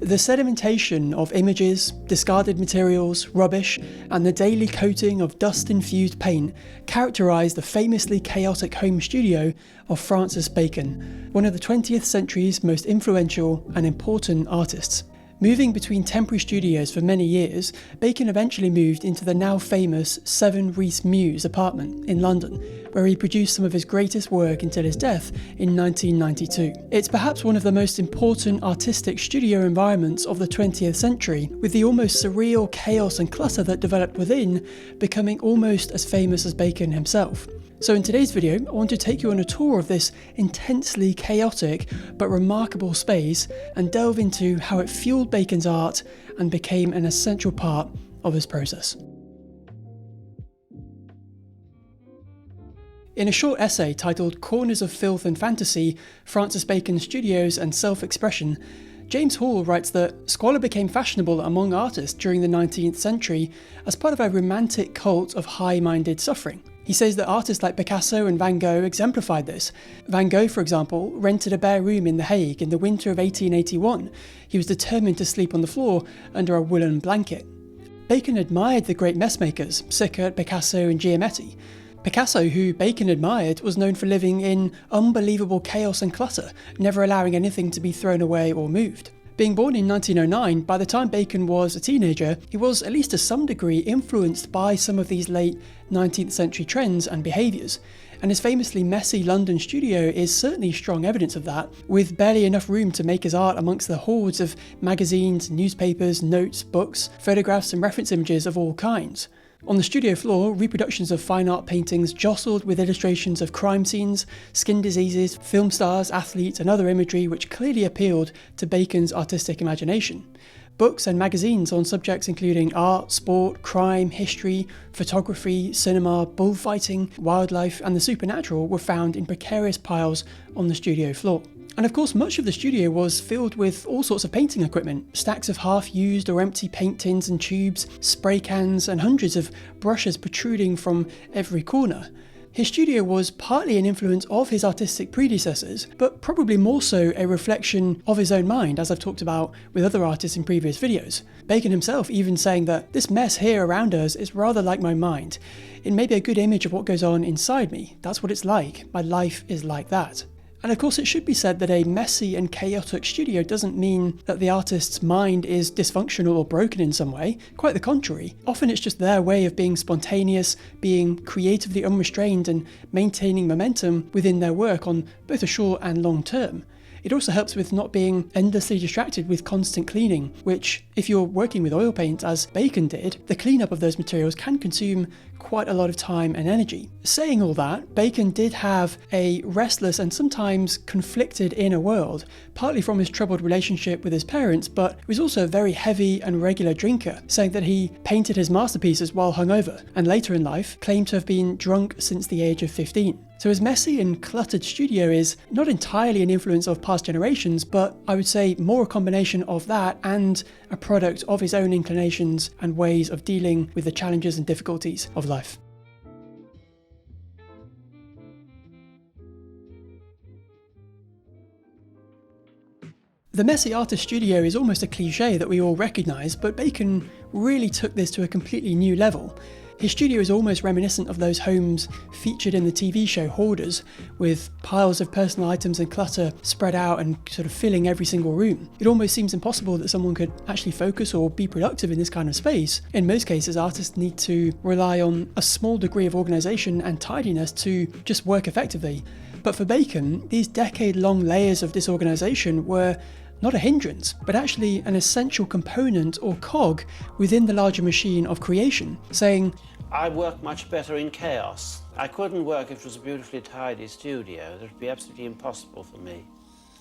The sedimentation of images, discarded materials, rubbish, and the daily coating of dust-infused paint characterised the famously chaotic home studio of Francis Bacon, one of the 20th century's most influential and important artists. Moving between temporary studios for many years, Bacon eventually moved into the now famous 7 Rees Mews apartment in London, where he produced some of his greatest work until his death in 1992. It's perhaps one of the most important artistic studio environments of the 20th century, with the almost surreal chaos and clutter that developed within becoming almost as famous as Bacon himself. So in today's video, I want to take you on a tour of this intensely chaotic but remarkable space and delve into how it fueled Bacon's art and became an essential part of his process. In a short essay titled Corners of Filth and Fantasy, Francis Bacon's Studios and Self-Expression, James Hall writes that squalor became fashionable among artists during the 19th century as part of a romantic cult of high-minded suffering. He says that artists like Picasso and Van Gogh exemplified this. Van Gogh, for example, rented a bare room in The Hague in the winter of 1881. He was determined to sleep on the floor under a woolen blanket. Bacon admired the great messmakers, Sickert, Picasso and Giametti. Picasso, who Bacon admired, was known for living in unbelievable chaos and clutter, never allowing anything to be thrown away or moved. Being born in 1909, by the time Bacon was a teenager, he was, at least to some degree, influenced by some of these late 19th century trends and behaviours, and his famously messy London studio is certainly strong evidence of that, with barely enough room to make his art amongst the hordes of magazines, newspapers, notes, books, photographs and reference images of all kinds. On the studio floor, reproductions of fine art paintings jostled with illustrations of crime scenes, skin diseases, film stars, athletes and other imagery which clearly appealed to Bacon's artistic imagination. Books and magazines on subjects including art, sport, crime, history, photography, cinema, bullfighting, wildlife and the supernatural were found in precarious piles on the studio floor. And of course, much of the studio was filled with all sorts of painting equipment, stacks of half-used or empty paint tins and tubes, spray cans, and hundreds of brushes protruding from every corner. His studio was partly an influence of his artistic predecessors, but probably more so a reflection of his own mind, as I've talked about with other artists in previous videos. Bacon himself even saying that this mess here around us is rather like my mind. It may be a good image of what goes on inside me. That's what it's like. My life is like that. And of course it should be said that a messy and chaotic studio doesn't mean that the artist's mind is dysfunctional or broken in some way, quite the contrary. Often it's just their way of being spontaneous, being creatively unrestrained and maintaining momentum within their work on both a short and long term. It also helps with not being endlessly distracted with constant cleaning, which, if you're working with oil paint as Bacon did, the cleanup of those materials can consume quite a lot of time and energy. Saying all that, Bacon did have a restless and sometimes conflicted inner world, partly from his troubled relationship with his parents, but was also a very heavy and regular drinker, saying that he painted his masterpieces while hungover, and later in life claimed to have been drunk since the age of 15. So his messy and cluttered studio is not entirely an influence of past generations, but I would say more a combination of that and a product of his own inclinations and ways of dealing with the challenges and difficulties of life. The messy artist studio is almost a cliche that we all recognise, but Bacon really took this to a completely new level. His studio is almost reminiscent of those homes featured in the TV show Hoarders, with piles of personal items and clutter spread out and sort of filling every single room. It almost seems impossible that someone could actually focus or be productive in this kind of space. In most cases, artists need to rely on a small degree of organisation and tidiness to just work effectively. But for Bacon, these decade-long layers of disorganisation were not a hindrance, but actually an essential component or cog within the larger machine of creation, saying, I work much better in chaos. I couldn't work if it was a beautifully tidy studio. It would be absolutely impossible for me.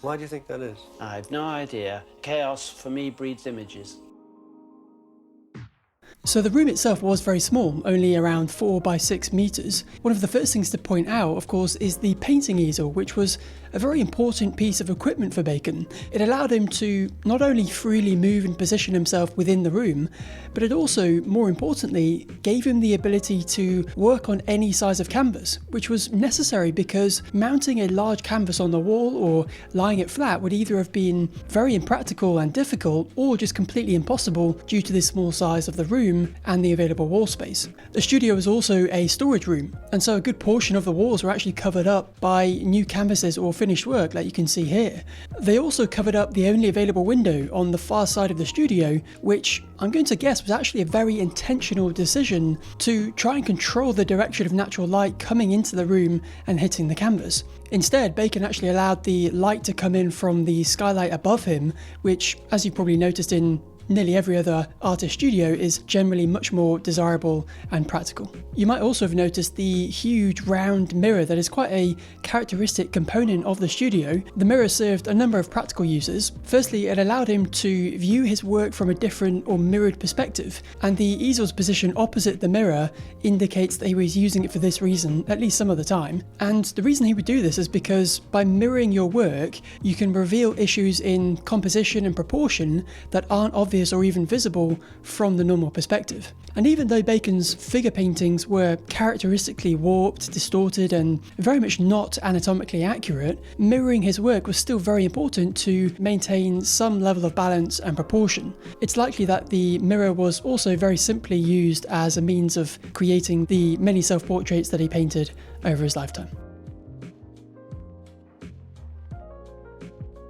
Why do you think that is? I have no idea. Chaos, for me, breeds images. So the room itself was very small, only around 4 by 6 meters. One of the first things to point out, of course, is the painting easel, which was a very important piece of equipment for Bacon. It allowed him to not only freely move and position himself within the room, but it also, more importantly, gave him the ability to work on any size of canvas, which was necessary because mounting a large canvas on the wall or lying it flat would either have been very impractical and difficult, or just completely impossible due to the small size of the room and the available wall space. The studio was also a storage room, and so a good portion of the walls were actually covered up by new canvases or finished work, like you can see here. They also covered up the only available window on the far side of the studio, which I'm going to guess was actually a very intentional decision to try and control the direction of natural light coming into the room and hitting the canvas. Instead, Bacon actually allowed the light to come in from the skylight above him, which, as you probably noticed in nearly every other artist studio, is generally much more desirable and practical. You might also have noticed the huge round mirror that is quite a characteristic component of the studio. The mirror served a number of practical uses. Firstly, it allowed him to view his work from a different or mirrored perspective, and the easel's position opposite the mirror indicates that he was using it for this reason, at least some of the time. And the reason he would do this is because by mirroring your work, you can reveal issues in composition and proportion that aren't obvious or even visible from the normal perspective. And even though Bacon's figure paintings were characteristically warped, distorted, and very much not anatomically accurate, mirroring his work was still very important to maintain some level of balance and proportion. It's likely that the mirror was also very simply used as a means of creating the many self-portraits that he painted over his lifetime.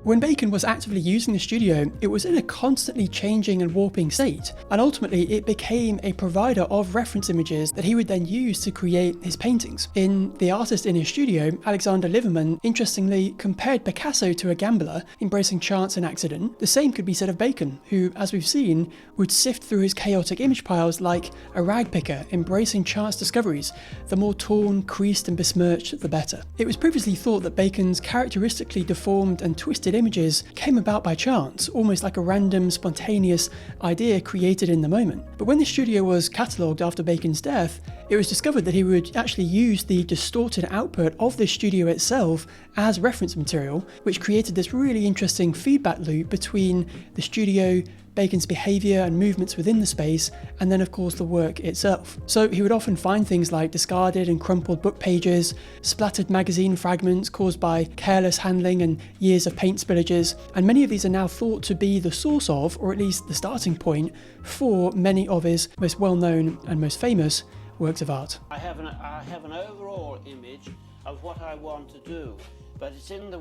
When Bacon was actively using the studio, it was in a constantly changing and warping state, and ultimately it became a provider of reference images that he would then use to create his paintings. In The Artist in His Studio, Alexander Liverman interestingly compared Picasso to a gambler, embracing chance and accident. The same could be said of Bacon, who, as we've seen, would sift through his chaotic image piles like a rag picker, embracing chance discoveries. The more torn, creased and besmirched, the better. It was previously thought that Bacon's characteristically deformed and twisted images came about by chance, almost like a random, spontaneous idea created in the moment. But when the studio was catalogued after Bacon's death, it was discovered that he would actually use the distorted output of the studio itself as reference material, which created this really interesting feedback loop between the studio, Bacon's behaviour and movements within the space, and then of course the work itself. So he would often find things like discarded and crumpled book pages, splattered magazine fragments caused by careless handling and years of paint spillages, and many of these are now thought to be the source of, or at least the starting point, for many of his most well-known and most famous works of art. I have an overall image of what I want to do, but it's in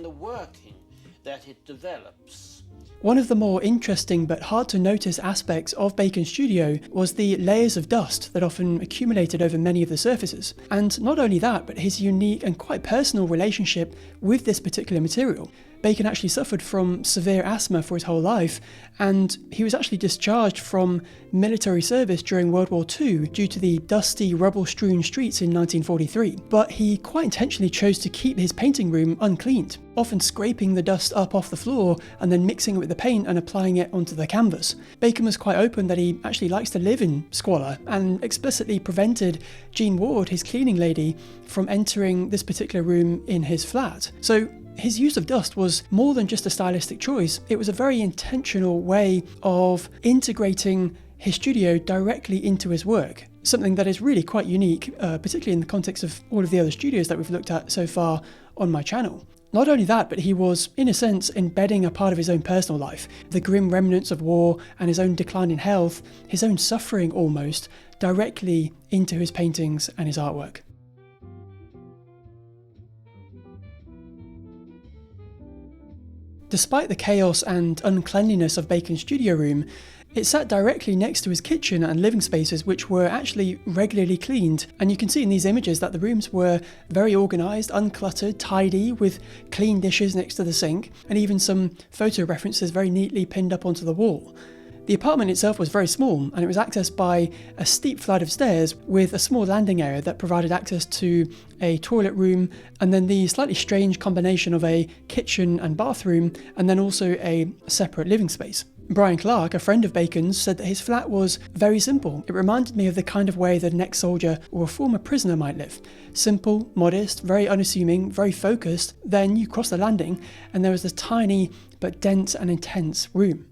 the working that it develops. One of the more interesting but hard to notice aspects of Bacon's studio was the layers of dust that often accumulated over many of the surfaces. And not only that, but his unique and quite personal relationship with this particular material. Bacon actually suffered from severe asthma for his whole life, and he was actually discharged from military service during World War II due to the dusty, rubble-strewn streets in 1943. But he quite intentionally chose to keep his painting room uncleaned, often scraping the dust up off the floor and then mixing it with the paint and applying it onto the canvas. Bacon was quite open that he actually likes to live in squalor, and explicitly prevented Jean Ward, his cleaning lady, from entering this particular room in his flat. So his use of dust was more than just a stylistic choice. It was a very intentional way of integrating his studio directly into his work, something that is really quite unique, particularly in the context of all of the other studios that we've looked at so far on my channel. Not only that, but he was, in a sense, embedding a part of his own personal life, the grim remnants of war and his own decline in health, his own suffering almost, directly into his paintings and his artwork. Despite the chaos and uncleanliness of Bacon's studio room, it sat directly next to his kitchen and living spaces, which were actually regularly cleaned. And you can see in these images that the rooms were very organised, uncluttered, tidy, with clean dishes next to the sink, and even some photo references very neatly pinned up onto the wall. The apartment itself was very small, and it was accessed by a steep flight of stairs with a small landing area that provided access to a toilet room, and then the slightly strange combination of a kitchen and bathroom, and then also a separate living space. Brian Clark, a friend of Bacon's, said that his flat was very simple. It reminded me of the kind of way that an ex-soldier or a former prisoner might live. Simple, modest, very unassuming, very focused. Then you cross the landing and there was this tiny but dense and intense room.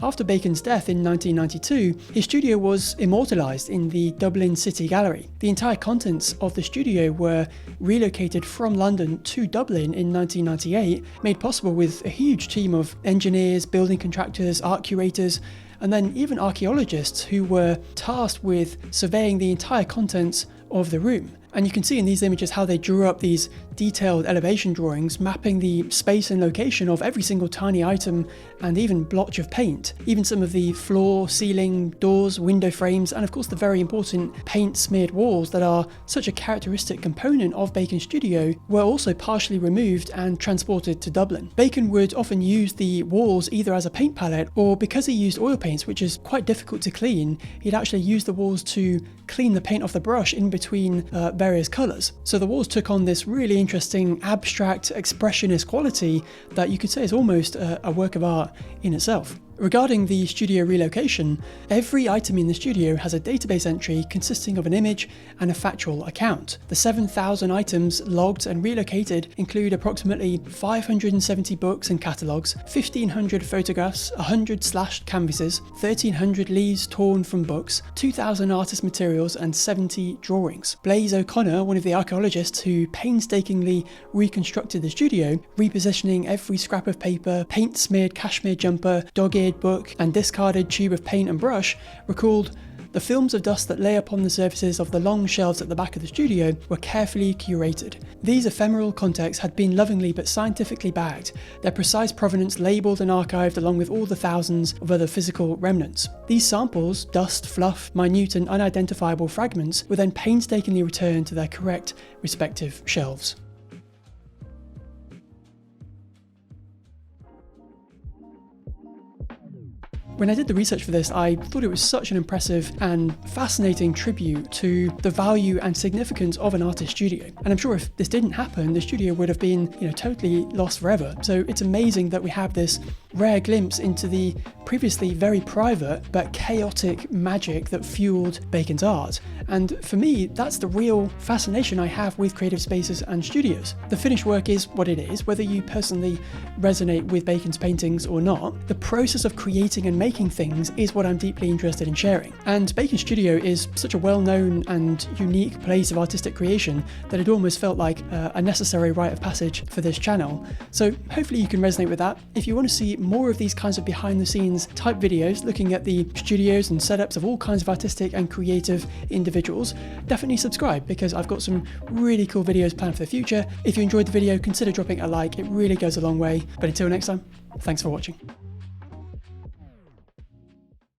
After Bacon's death in 1992, his studio was immortalised in the Dublin City Gallery. The entire contents of the studio were relocated from London to Dublin in 1998, made possible with a huge team of engineers, building contractors, art curators, and then even archaeologists who were tasked with surveying the entire contents of the room. And you can see in these images how they drew up these detailed elevation drawings, mapping the space and location of every single tiny item and even blotch of paint. Even some of the floor, ceiling, doors, window frames, and of course the very important paint-smeared walls that are such a characteristic component of Bacon's studio were also partially removed and transported to Dublin. Bacon would often use the walls either as a paint palette, or because he used oil paints, which is quite difficult to clean, he'd actually use the walls to clean the paint off the brush in between various colours. So the walls took on this really interesting abstract expressionist quality that you could say is almost a work of art in itself. Regarding the studio relocation, every item in the studio has a database entry consisting of an image and a factual account. The 7,000 items logged and relocated include approximately 570 books and catalogues, 1,500 photographs, 100 slashed canvases, 1,300 leaves torn from books, 2,000 artist materials, and 70 drawings. Blaise O'Connor, one of the archaeologists who painstakingly reconstructed the studio, repositioning every scrap of paper, paint-smeared cashmere jumper, dog-eared book, and discarded tube of paint and brush, recalled, "The films of dust that lay upon the surfaces of the long shelves at the back of the studio were carefully curated. These ephemeral contexts had been lovingly but scientifically bagged, their precise provenance labelled and archived along with all the thousands of other physical remnants. These samples, dust, fluff, minute and unidentifiable fragments, were then painstakingly returned to their correct respective shelves." When I did the research for this, I thought it was such an impressive and fascinating tribute to the value and significance of an artist studio. And I'm sure if this didn't happen, the studio would have been, totally lost forever. So it's amazing that we have this rare glimpse into the previously very private but chaotic magic that fueled Bacon's art. And for me, that's the real fascination I have with creative spaces and studios. The finished work is what it is, whether you personally resonate with Bacon's paintings or not. The process of creating and making things is what I'm deeply interested in sharing. And Bacon's studio is such a well-known and unique place of artistic creation that it almost felt like a necessary rite of passage for this channel. So hopefully you can resonate with that. If you want to see more of these kinds of behind-the-scenes type videos looking at the studios and setups of all kinds of artistic and creative individuals, definitely subscribe because I've got some really cool videos planned for the future. If you enjoyed the video, consider dropping a like, it really goes a long way. But until next time, thanks for watching.